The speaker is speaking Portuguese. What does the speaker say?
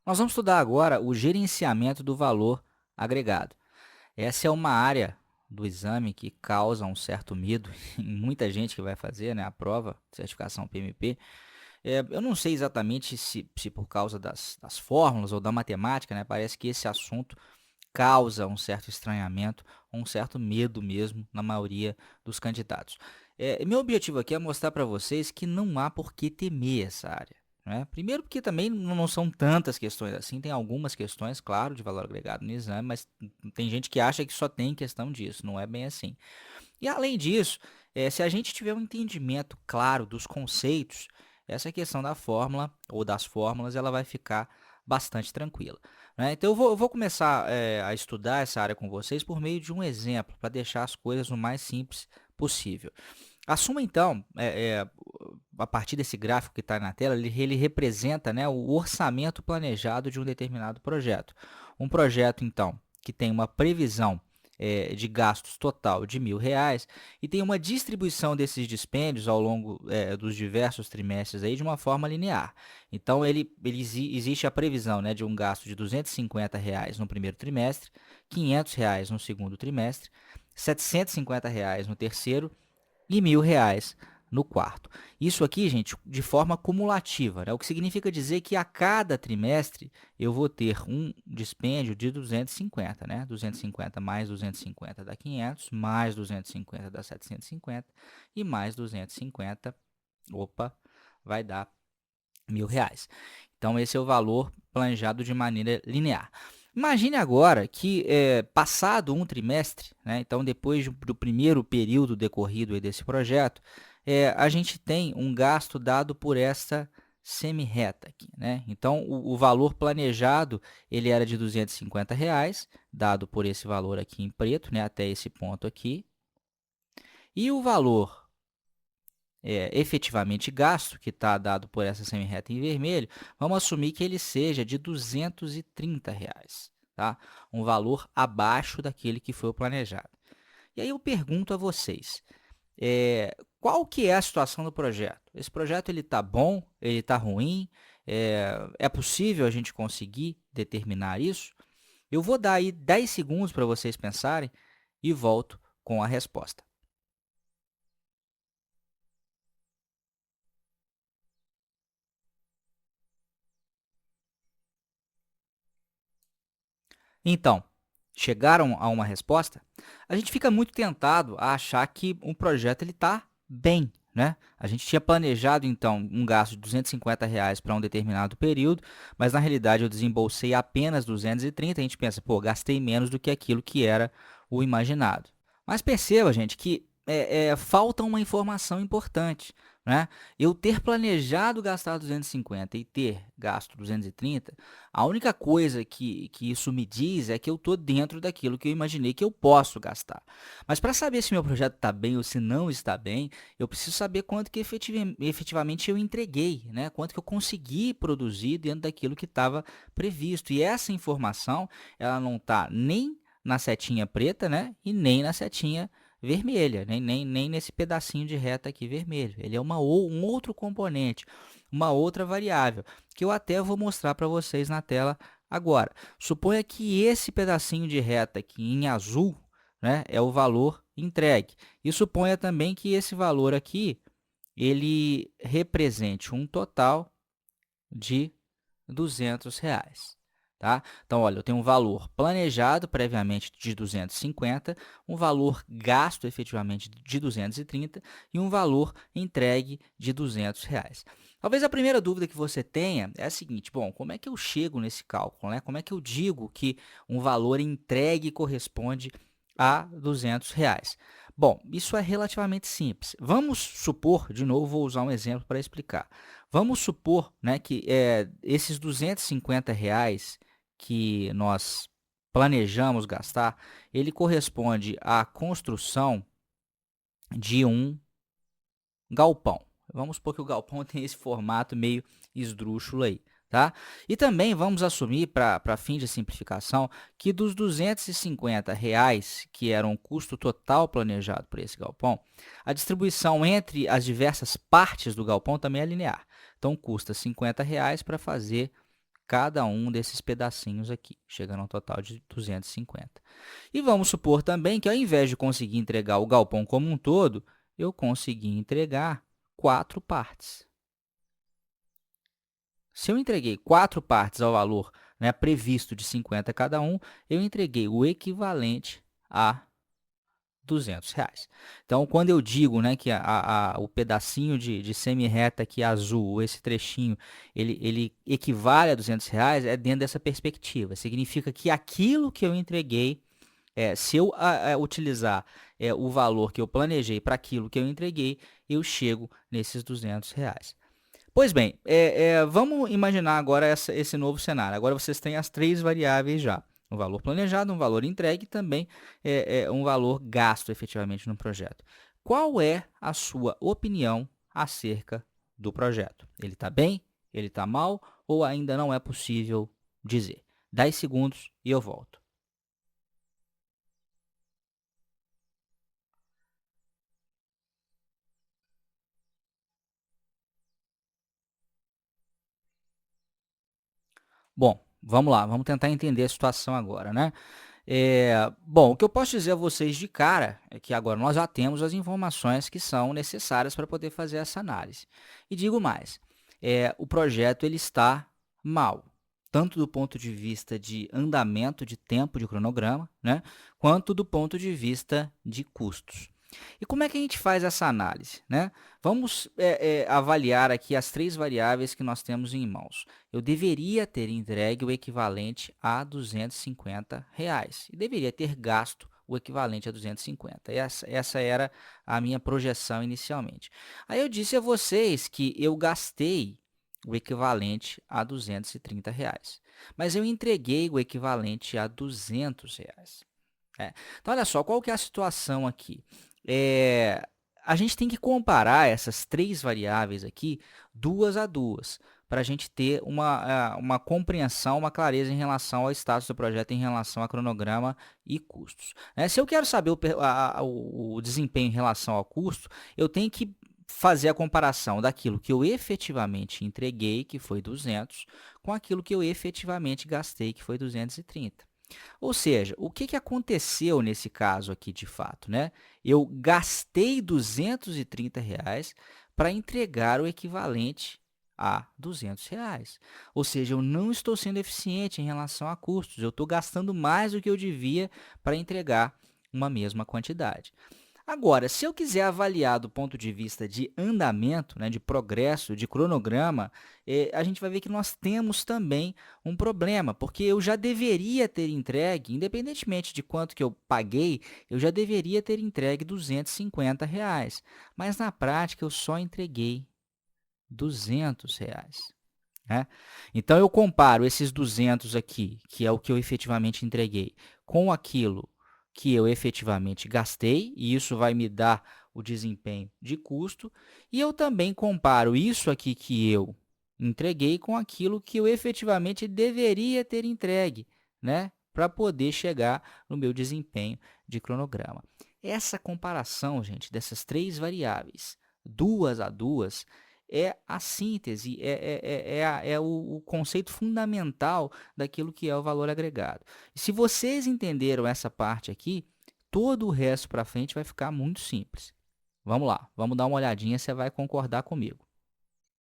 Nós vamos estudar agora o gerenciamento do valor agregado. Essa é uma área do exame que causa um certo medo em muita gente que vai fazer, né, a prova, certificação PMP. Eu não sei exatamente se por causa das fórmulas ou da matemática, né, parece que esse assunto causa um certo estranhamento, um certo medo mesmo na maioria dos candidatos. Meu objetivo aqui é mostrar para vocês que não há por que temer essa área. Né? Primeiro, porque também não são tantas questões assim, tem algumas questões, claro, de valor agregado no exame, mas tem gente que acha que só tem questão disso, não é bem assim. E além disso, se a gente tiver um entendimento claro dos conceitos, essa questão da fórmula ou das fórmulas, ela vai ficar bastante tranquila. Né? Então eu vou começar a estudar essa área com vocês por meio de um exemplo, para deixar as coisas o mais simples possível. Assuma então, a partir desse gráfico que está na tela, ele representa, né, o orçamento planejado de um determinado projeto. Um projeto, então, que tem uma previsão de gastos total de R$ 1.000 e tem uma distribuição desses dispêndios ao longo dos diversos trimestres aí de uma forma linear. Então, existe a previsão, né, de um gasto de R$ 250 no primeiro trimestre, R$ 500 no segundo trimestre, R$ 750 no terceiro e R$ 1.000 no quarto. Isso aqui, gente, de forma cumulativa, né? O que significa dizer que a cada trimestre eu vou ter um dispêndio de 250, né? 250 mais 250 dá 500, mais 250 dá 750 e mais 250, opa, vai dar R$ 1.000. Então, esse é o valor planejado de maneira linear. Imagine agora que, passado um trimestre, né, então depois do primeiro período decorrido aí desse projeto, a gente tem um gasto dado por essa semi-reta aqui. Né? Então, o valor planejado ele era de R$ 250, dado por esse valor aqui em preto, né, até esse ponto aqui. E o valor efetivamente gasto, que está dado por essa semi-reta em vermelho, vamos assumir que ele seja de R$ 230, tá? Um valor abaixo daquele que foi o planejado. E aí eu pergunto a vocês, qual que é a situação do projeto? Esse projeto ele está bom? Ele está ruim? É possível a gente conseguir determinar isso? Eu vou dar aí 10 segundos para vocês pensarem e volto com a resposta. Então, chegaram a uma resposta? A gente fica muito tentado a achar que um projeto está bem, né? A gente tinha planejado, então, um gasto de R$ 250 para um determinado período, mas na realidade eu desembolsei apenas 230. A gente pensa, pô, gastei menos do que aquilo que era o imaginado. Mas perceba, gente, que falta uma informação importante. Né? Eu ter planejado gastar 250 e ter gasto 230, a única coisa que isso me diz é que eu estou dentro daquilo que eu imaginei que eu posso gastar. Mas para saber se meu projeto está bem ou se não está bem, eu preciso saber quanto que efetivamente eu entreguei, né? Quanto que eu consegui produzir dentro daquilo que estava previsto. E essa informação, ela não está nem na setinha preta, né? E nem na setinha vermelha, nem nesse pedacinho de reta aqui vermelho. Ele é um outro componente, uma outra variável, que eu até vou mostrar para vocês na tela agora. Suponha que esse pedacinho de reta aqui em azul, né, é o valor entregue. E suponha também que esse valor aqui, ele represente um total de R$ 200. Tá? Então, olha, eu tenho um valor planejado previamente de 250, um valor gasto efetivamente de 230 e um valor entregue de R$ 200. Talvez a primeira dúvida que você tenha é a seguinte: bom, como é que eu chego nesse cálculo? Né? Como é que eu digo que um valor entregue corresponde a R$ 200? Bom, isso é relativamente simples. Vamos supor, de novo, vou usar um exemplo para explicar. Vamos supor, né, que esses R$ 250 que nós planejamos gastar, ele corresponde à construção de um galpão. Vamos supor que o galpão tem esse formato meio esdrúxulo aí, tá? E também vamos assumir, para fim de simplificação, que dos R$ 250 que eram o custo total planejado por esse galpão, a distribuição entre as diversas partes do galpão também é linear. Então, custa R$ 50 para fazer cada um desses pedacinhos aqui, chegando a um total de 250. E vamos supor também que ao invés de conseguir entregar o galpão como um todo, eu consegui entregar 4 partes. Se eu entreguei 4 partes ao valor, né, previsto de 50 cada um, eu entreguei o equivalente a R$ 200. Então, quando eu digo, né, que o pedacinho de semi-reta aqui azul, esse trechinho, ele equivale a R$ 200, é dentro dessa perspectiva. Significa que aquilo que eu entreguei, se eu utilizar o valor que eu planejei para aquilo que eu entreguei, eu chego nesses R$ 200. Pois bem, vamos imaginar agora esse novo cenário. Agora vocês têm as 3 variáveis já. Um valor planejado, um valor entregue e também um valor gasto efetivamente no projeto. Qual é a sua opinião acerca do projeto? Ele está bem? Ele está mal? Ou ainda não é possível dizer? 10 segundos e eu volto. Bom, vamos lá, vamos tentar entender a situação agora, né? Bom, o que eu posso dizer a vocês de cara é que agora nós já temos as informações que são necessárias para poder fazer essa análise. E digo mais, o projeto ele está mal, tanto do ponto de vista de andamento de tempo de cronograma, né, quanto do ponto de vista de custos. E como é que a gente faz essa análise, né? Vamos avaliar aqui as 3 variáveis que nós temos em mãos. Eu deveria ter entregue o equivalente a R$ 250 e deveria ter gasto o equivalente a 250. Essa era a minha projeção inicialmente. Aí eu disse a vocês que eu gastei o equivalente a R$ 230, mas eu entreguei o equivalente a R$ 200. Então, olha só, qual que é a situação aqui? A gente tem que comparar essas 3 variáveis aqui, duas a duas, para a gente ter uma compreensão, uma clareza em relação ao status do projeto, em relação a cronograma e custos. Se eu quero saber o desempenho em relação ao custo, eu tenho que fazer a comparação daquilo que eu efetivamente entreguei, que foi 200, com aquilo que eu efetivamente gastei, que foi 230. Ou seja, o que aconteceu nesse caso aqui de fato, né? Eu gastei R$ 230 para entregar o equivalente a R$ 200. Ou seja, eu não estou sendo eficiente em relação a custos, eu estou gastando mais do que eu devia para entregar uma mesma quantidade. Agora, se eu quiser avaliar do ponto de vista de andamento, né, de progresso, de cronograma, a gente vai ver que nós temos também um problema, porque eu já deveria ter entregue, independentemente de quanto que eu paguei, eu já deveria ter entregue R$ 250, mas na prática eu só entreguei R$ 200. Né? Então, eu comparo esses 200 aqui, que é o que eu efetivamente entreguei, com aquilo que eu efetivamente gastei, e isso vai me dar o desempenho de custo, e eu também comparo isso aqui que eu entreguei com aquilo que eu efetivamente deveria ter entregue, né, para poder chegar no meu desempenho de cronograma. Essa comparação, gente, dessas 3 variáveis, duas a duas, é a síntese, o conceito fundamental daquilo que é o valor agregado. E se vocês entenderam essa parte aqui, todo o resto para frente vai ficar muito simples. Vamos lá, vamos dar uma olhadinha, você vai concordar comigo.